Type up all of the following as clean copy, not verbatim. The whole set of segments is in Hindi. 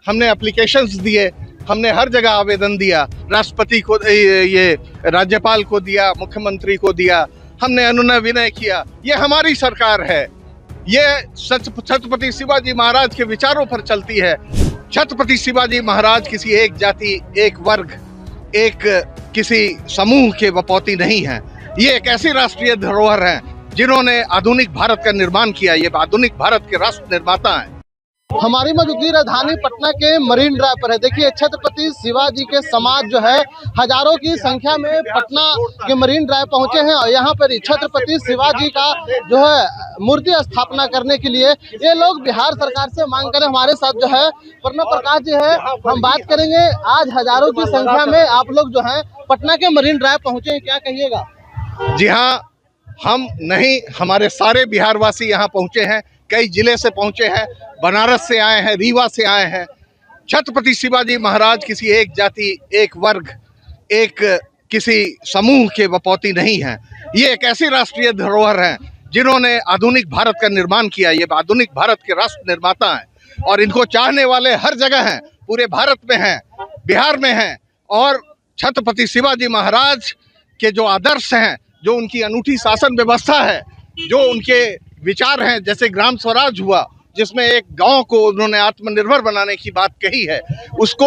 हमने एप्लीकेशंस दिए, हमने हर जगह आवेदन दिया, राष्ट्रपति को, ये राज्यपाल को दिया, मुख्यमंत्री को दिया, हमने अनुनय विनय किया। ये हमारी सरकार है, ये छत्रपति शिवाजी महाराज के विचारों पर चलती है। छत्रपति शिवाजी महाराज किसी एक जाति, एक वर्ग, एक किसी समूह के वपोती नहीं है। ये एक ऐसी राष्ट्रीय धरोहर है जिन्होंने आधुनिक भारत का निर्माण किया। ये आधुनिक भारत के राष्ट्र निर्माता हैं। हमारी मौजूदगी राजधानी पटना के मरीन ड्राइव पर है। देखिए, छत्रपति शिवाजी के समाज जो है हजारों की संख्या में पटना के मरीन ड्राइव पहुंचे हैं और यहाँ पर छत्रपति शिवाजी का जो है मूर्ति स्थापना करने के लिए ये लोग बिहार सरकार से मांग करें। हमारे साथ जो है प्रणव प्रकाश जी है, हम बात करेंगे। आज हजारों की संख्या में आप लोग जो है पटना के मरीन ड्राइव पहुंचे हैं, क्या कहिएगा? जी हाँ, हम नहीं, हमारे सारे बिहारवासी यहाँ पहुंचे हैं। कई जिले से पहुंचे हैं, बनारस से आए हैं, रीवा से आए हैं। छत्रपति शिवाजी महाराज किसी एक जाति, एक वर्ग, एक किसी समूह के वपोती नहीं है। ये एक ऐसी राष्ट्रीय धरोहर है जिन्होंने आधुनिक भारत का निर्माण किया। ये आधुनिक भारत के राष्ट्र निर्माता हैं और इनको चाहने वाले हर जगह हैं, पूरे भारत में हैं, बिहार में हैं। और छत्रपति शिवाजी महाराज के जो आदर्श हैं, जो उनकी अनूठी शासन व्यवस्था है, जो उनके विचार हैं, जैसे ग्राम स्वराज हुआ जिसमें एक गांव को उन्होंने आत्मनिर्भर बनाने की बात कही है, उसको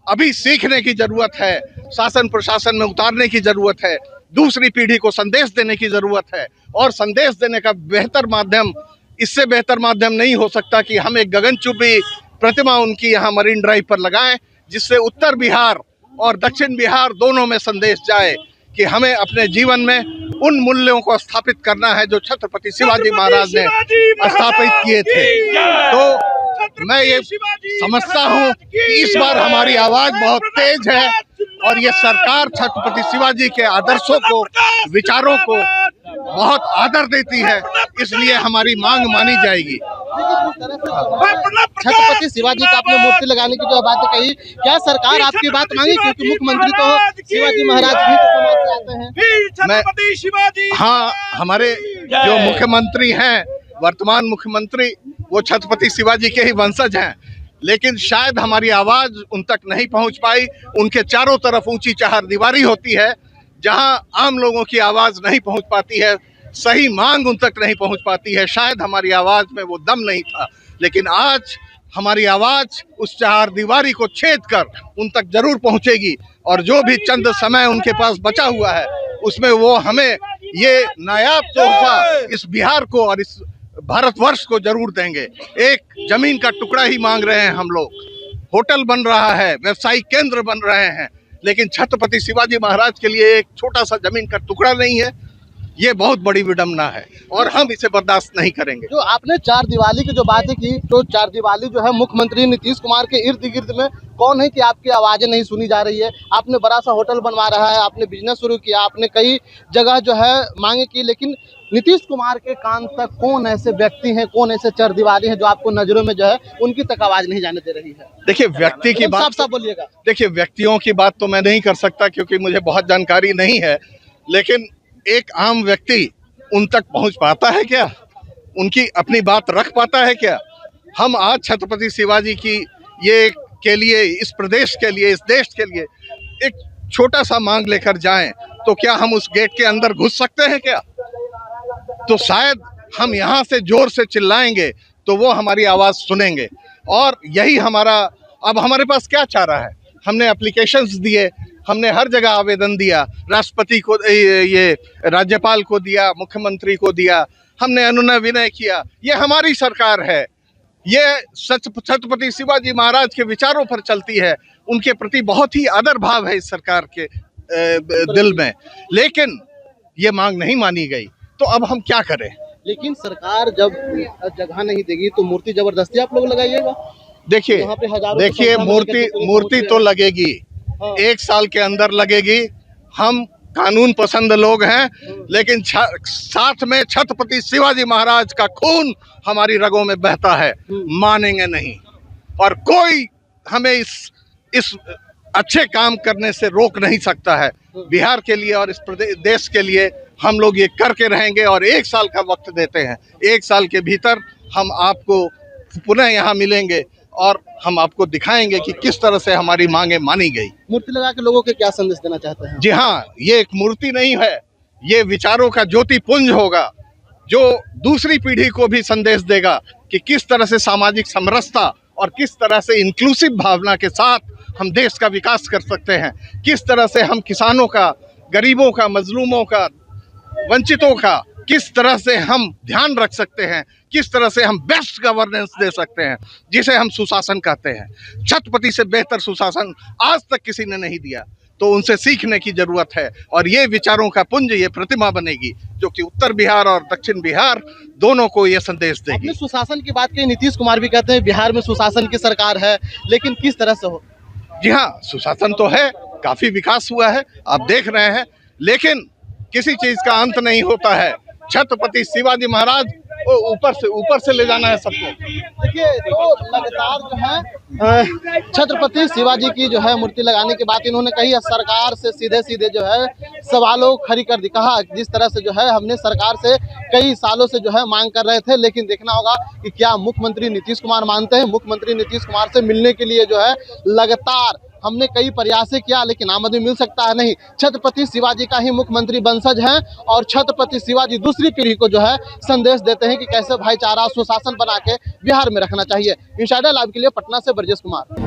अभी सीखने की जरूरत है, शासन प्रशासन में उतारने की जरूरत है, दूसरी पीढ़ी को संदेश देने की जरूरत है। और संदेश देने का बेहतर माध्यम, इससे बेहतर माध्यम नहीं हो सकता कि हम एक गगनचुंबी प्रतिमा उनकी यहाँ मरीन ड्राइव पर लगाएं, जिससे उत्तर बिहार और दक्षिण बिहार दोनों में संदेश जाए कि हमें अपने जीवन में उन मूल्यों को स्थापित करना है जो छत्रपति शिवाजी महाराज ने स्थापित किए थे। तो मैं ये समझता हूँ कि इस बार हमारी आवाज बहुत तेज है और ये सरकार छत्रपति शिवाजी के आदर्शों को, विचारों को बहुत आदर देती है, इसलिए हमारी मांग मानी जाएगी। छत्रपति शिवाजी का आपने मूर्ति लगाने की जो बात कही, क्या सरकार आपकी बात मांगी? क्योंकि मुख्यमंत्री तो शिवाजी महाराज ही समाज से आते हैं। हाँ, हमारे जो मुख्यमंत्री हैं, वर्तमान मुख्यमंत्री, वो छत्रपति शिवाजी के ही वंशज हैं, लेकिन शायद हमारी आवाज उन तक नहीं पहुंच पाई। उनके चारों तरफ ऊंची चहारदीवारी होती है, जहां आम लोगों की आवाज नहीं पहुंच पाती है, सही मांग उन तक नहीं पहुंच पाती है। शायद हमारी आवाज में वो दम नहीं था, लेकिन आज हमारी आवाज उस चहारदीवारी को छेद कर उन तक जरूर पहुंचेगी। और जो भी चंद समय उनके पास बचा हुआ है, उसमें वो हमें ये नायाब तोहफा इस बिहार को और इस भारतवर्ष को जरूर देंगे। एक जमीन का टुकड़ा ही मांग रहे हैं हम लोग। होटल बन रहा है, व्यवसायिक केंद्र बन रहे हैं, लेकिन छत्रपति शिवाजी महाराज के लिए एक छोटा सा जमीन का टुकड़ा नहीं है। ये बहुत बड़ी विडंबना है और हम इसे बर्दाश्त नहीं करेंगे। जो आपने चार दिवाली की जो बातें की, तो चार दिवाली जो है मुख्यमंत्री नीतीश कुमार के इर्द गिर्द में कौन है कि आपकी आवाजें नहीं सुनी जा रही है? आपने बड़ा सा होटल बनवा रहा है, आपने बिजनेस शुरू किया, आपने कई जगह जो है मांगे की, लेकिन नीतीश कुमार के कान तक कौन ऐसे व्यक्ति हैं, कौन ऐसे चार दिवाली हैं जो आपको नजरों में जो है उनकी तक आवाज नहीं जाने दे रही है? देखिए, व्यक्ति की बात साफ बोलिएगा। देखिए, व्यक्तियों की बात तो मैं नहीं कर सकता क्योंकि मुझे बहुत जानकारी नहीं है, लेकिन एक आम व्यक्ति उन तक पहुंच पाता है क्या? उनकी अपनी बात रख पाता है क्या? हम आज छत्रपति शिवाजी की ये के लिए, इस प्रदेश के लिए, इस देश के लिए एक छोटा सा मांग लेकर जाएं, तो क्या हम उस गेट के अंदर घुस सकते हैं क्या? तो शायद हम यहाँ से जोर से चिल्लाएंगे तो वो हमारी आवाज सुनेंगे। और यही हमारा, अब हमारे पास क्या चारा है? हमने एप्लीकेशंस दिए, हमने हर जगह आवेदन दिया, राष्ट्रपति को, ये राज्यपाल को दिया, मुख्यमंत्री को दिया, हमने अनुनय विनय किया। ये हमारी सरकार है, ये छत्रपति शिवाजी महाराज के विचारों पर चलती है। उनके प्रति बहुत ही आदर भाव है इस सरकार के दिल में, लेकिन ये मांग नहीं मानी गई, तो अब हम क्या करें? लेकिन सरकार जब जगह नहीं देगी तो मूर्ति जबरदस्ती आप लोग लगाइएगा? देखिए, मूर्ति तो लगेगी, 1 साल के अंदर लगेगी। हम कानून पसंद लोग हैं, लेकिन साथ में छत्रपति शिवाजी महाराज का खून हमारी रगों में बहता है, मानेंगे नहीं। और कोई हमें इस अच्छे काम करने से रोक नहीं सकता है। बिहार के लिए और इस देश के लिए हम लोग ये करके रहेंगे और 1 साल का वक्त देते हैं। 1 साल के भीतर हम आपको पुनः यहाँ मिलेंगे और हम आपको दिखाएंगे कि किस तरह से हमारी मांगे मानी गई। मूर्ति लगा के लोगों के क्या संदेश देना चाहते हैं? जी हाँ, ये एक मूर्ति नहीं है, ये विचारों का ज्योतिपुंज होगा जो दूसरी पीढ़ी को भी संदेश देगा कि किस तरह से सामाजिक समरसता और किस तरह से इंक्लूसिव भावना के साथ हम देश का विकास कर सकते हैं, किस तरह से हम किसानों का, गरीबों का, मजलूमों का, वंचितों का किस तरह से हम ध्यान रख सकते हैं, किस तरह से हम बेस्ट गवर्नेंस दे सकते हैं, जिसे हम सुशासन कहते हैं। छत्रपति से बेहतर सुशासन आज तक किसी ने नहीं दिया, तो उनसे सीखने की जरूरत है और ये विचारों का पुंज, ये प्रतिमा बनेगी जो कि उत्तर बिहार और दक्षिण बिहार दोनों को ये संदेश देगी। आपने सुशासन की बात की, नीतीश कुमार भी कहते हैं बिहार में सुशासन की सरकार है, लेकिन किस तरह से हो? जी हाँ, सुशासन तो है, काफी विकास हुआ है, आप देख रहे हैं, लेकिन किसी चीज का अंत नहीं होता है। छत्रपति शिवाजी महाराज ऊपर से ले जाना है सबको। देखिए, तो लगातार जो है छत्रपति शिवाजी की जो है मूर्ति लगाने की बात इन्होंने कही है। सरकार से सीधे सीधे जो है सवालों खड़ी कर दी, कहा जिस तरह से जो है हमने सरकार से कई सालों से जो है मांग कर रहे थे, लेकिन देखना होगा कि क्या मुख्यमंत्री नीतीश कुमार मानते हैं। मुख्यमंत्री नीतीश कुमार से मिलने के लिए जो है लगातार हमने कई प्रयास किया, लेकिन आमदनी मिल सकता है नहीं। छत्रपति शिवाजी का ही मुख्यमंत्री वंशज हैं और छत्रपति शिवाजी दूसरी पीढ़ी को जो है संदेश देते हैं कि कैसे भाईचारा सुशासन बना के बिहार में रखना चाहिए। इंसाइडर लाइव के लिए पटना से ब्रजेश कुमार।